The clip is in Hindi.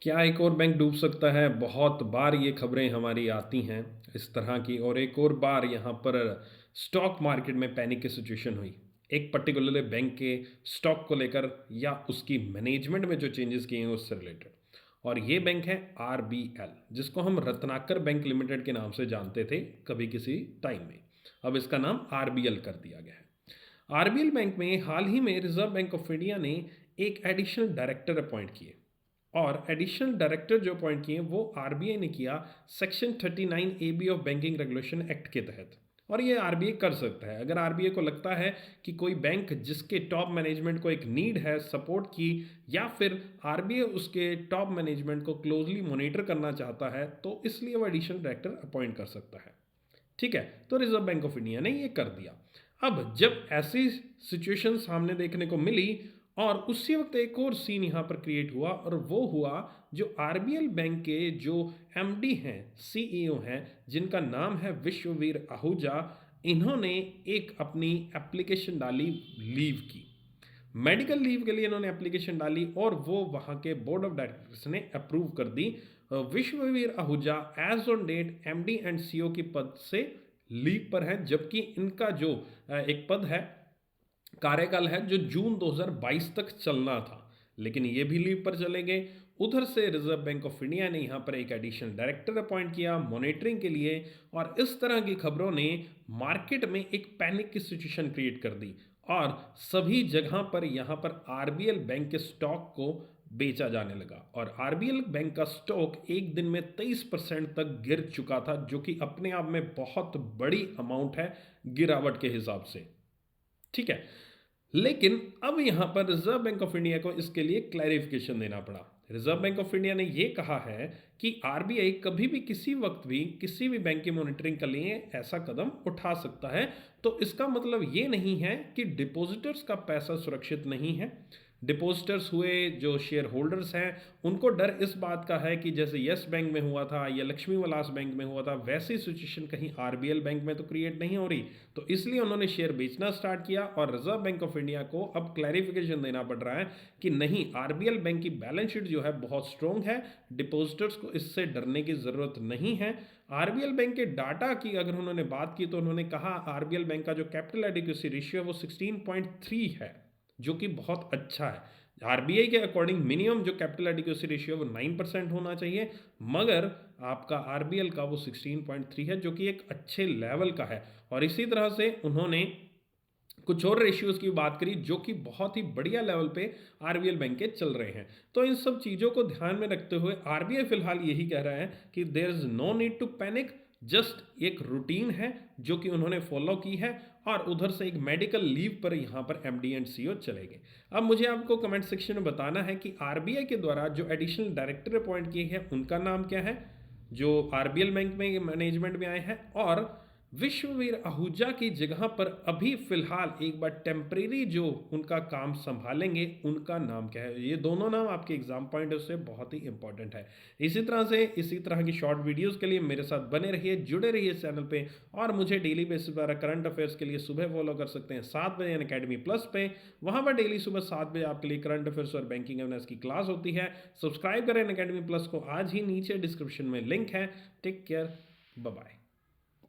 क्या एक और बैंक डूब सकता है? बहुत बार ये खबरें हमारी आती हैं इस तरह की और एक और बार यहाँ पर स्टॉक मार्केट में पैनिक की सिचुएशन हुई। एक पर्टिकुलर बैंक के स्टॉक को लेकर या उसकी मैनेजमेंट में जो चेंजेस किए हैं उससे रिलेटेड। और ये बैंक है आरबीएल, जिसको हम रत्नाकर बैंक लिमिटेड के नाम से जानते थे कभी किसी टाइम में। अब इसका नाम आरबीएल कर दिया गया है। आरबीएल बैंक में हाल ही में रिजर्व बैंक ऑफ इंडिया ने एक एडिशनल डायरेक्टर अपॉइंट किए और एडिशनल डायरेक्टर जो अपॉइंट किए वो आरबीआई ने किया section 39 A B of banking regulation act के तहत। और ये आरबीआई कर सकता है अगर आरबीआई को लगता है कि कोई बैंक जिसके टॉप मैनेजमेंट को एक नीड है सपोर्ट की, या फिर आरबीआई उसके टॉप मैनेजमेंट को क्लोजली मॉनिटर करना चाहता है, तो इसलिए वो एडिशनल डायरेक्टर अपॉइंट कर सकता है। ठीक है, तो रिजर्व बैंक ऑफ इंडिया ने ये कर दिया। अब जब ऐसी सिचुएशन सामने देखने को मिली और उसी वक्त एक और सीन यहाँ पर क्रिएट हुआ, और वो हुआ जो आरबीएल बैंक के जो एमडी हैं, सीईओ हैं, जिनका नाम है विश्ववीर आहूजा। इन्होंने एक अपनी एप्लीकेशन डाली लीव की, मेडिकल लीव के लिए इन्होंने एप्लीकेशन डाली और वो वहाँ के बोर्ड ऑफ डायरेक्टर्स ने अप्रूव कर दी। Vishwavir Ahuja as on date MD and CEO की पद से लीव पर है, जबकि इनका जो एक पद है, कार्यकाल है, जो जून 2022 तक चलना था, लेकिन ये भी लीव पर चले गए। उधर से रिजर्व बैंक ऑफ इंडिया ने यहाँ पर एक एडिशनल डायरेक्टर अपॉइंट किया मॉनिटरिंग के लिए, और इस तरह की खबरों ने मार्केट में एक पैनिक की सिचुएशन क्रिएट कर दी और सभी जगह पर यहाँ पर आरबीएल बैंक के स्टॉक को बेचा जाने लगा। और आरबीएल बैंक का स्टॉक एक दिन में 23% तक गिर चुका था, जो कि अपने आप में बहुत बड़ी अमाउंट है गिरावट के हिसाब से। ठीक है, लेकिन अब यहां पर रिजर्व बैंक ऑफ इंडिया को इसके लिए क्लैरिफिकेशन देना पड़ा। रिजर्व बैंक ऑफ इंडिया ने यह कहा है कि आरबीआई कभी भी किसी वक्त भी किसी भी बैंक की मॉनिटरिंग के लिए ऐसा कदम उठा सकता है। तो इसका मतलब ये नहीं है कि डिपॉजिटर्स का पैसा सुरक्षित नहीं है। डिपॉजिटर्स हुए जो शेयर होल्डर्स हैं, उनको डर इस बात का है कि जैसे यस बैंक में हुआ था या लक्ष्मी विलास बैंक में हुआ था, वैसी सिचुएशन कहीं आरबीएल बैंक में तो क्रिएट नहीं हो रही। तो इसलिए उन्होंने शेयर बेचना स्टार्ट किया और रिजर्व बैंक ऑफ इंडिया को अब क्लैरिफिकेशन देना पड़ रहा है कि नहीं, आरबीएल बैंक की बैलेंस शीट जो है बहुत स्ट्रॉन्ग है, डिपॉजिटर्स को इससे डरने की ज़रूरत नहीं है। आरबीएल बैंक के डाटा की अगर उन्होंने बात की तो उन्होंने कहा आरबीएल बैंक का जो कैपिटल एडिक्वेसी रेशियो है वो 16.3 है, जो कि बहुत अच्छा है। आरबीआई के अकॉर्डिंग मिनिमम जो कैपिटल एडिक्वेसी रेशियो है वो 9% होना चाहिए, मगर आपका आरबीएल का वो 16.3 है, जो कि एक अच्छे लेवल का है। और इसी तरह से उन्होंने कुछ और रेशियोज की बात करी जो कि बहुत ही बढ़िया लेवल पे आरबीएल बैंक के चल रहे हैं। तो इन सब चीज़ों को ध्यान में रखते हुए आरबीआई फिलहाल यही कह रहा है कि there is no need to panic, just एक रूटीन है जो कि उन्होंने फॉलो की है। और उधर से एक मेडिकल लीव पर यहाँ पर एमडी एंड सीईओ चले गए। अब मुझे आपको कमेंट सेक्शन में बताना है कि आरबीआई के द्वारा जो एडिशनल डायरेक्टर अपॉइंट किए हैं उनका नाम क्या है, जो आरबीएल बैंक में मैनेजमेंट में आए हैं, और विश्ववीर आहूजा की जगह पर अभी फिलहाल एक बार टेम्परेरी जो उनका काम संभालेंगे उनका नाम क्या है। ये दोनों नाम आपके एग्जाम पॉइंट से बहुत ही इंपॉर्टेंट है। इसी तरह से इसी तरह की शॉर्ट वीडियोस के लिए मेरे साथ बने रहिए, जुड़े रहिए इस चैनल पे। और मुझे डेली बेसिस पर करंट अफेयर्स के लिए सुबह फॉलो कर सकते हैं 7 बजे अकेडमी प्लस पे। वहाँ पर डेली सुबह 7 बजे आपके लिए करंट अफेयर्स और बैंकिंग अवेयरनेस की क्लास होती है। सब्सक्राइब करें अकेडमी प्लस को, आज ही नीचे डिस्क्रिप्शन में लिंक है। Take care, bye bye.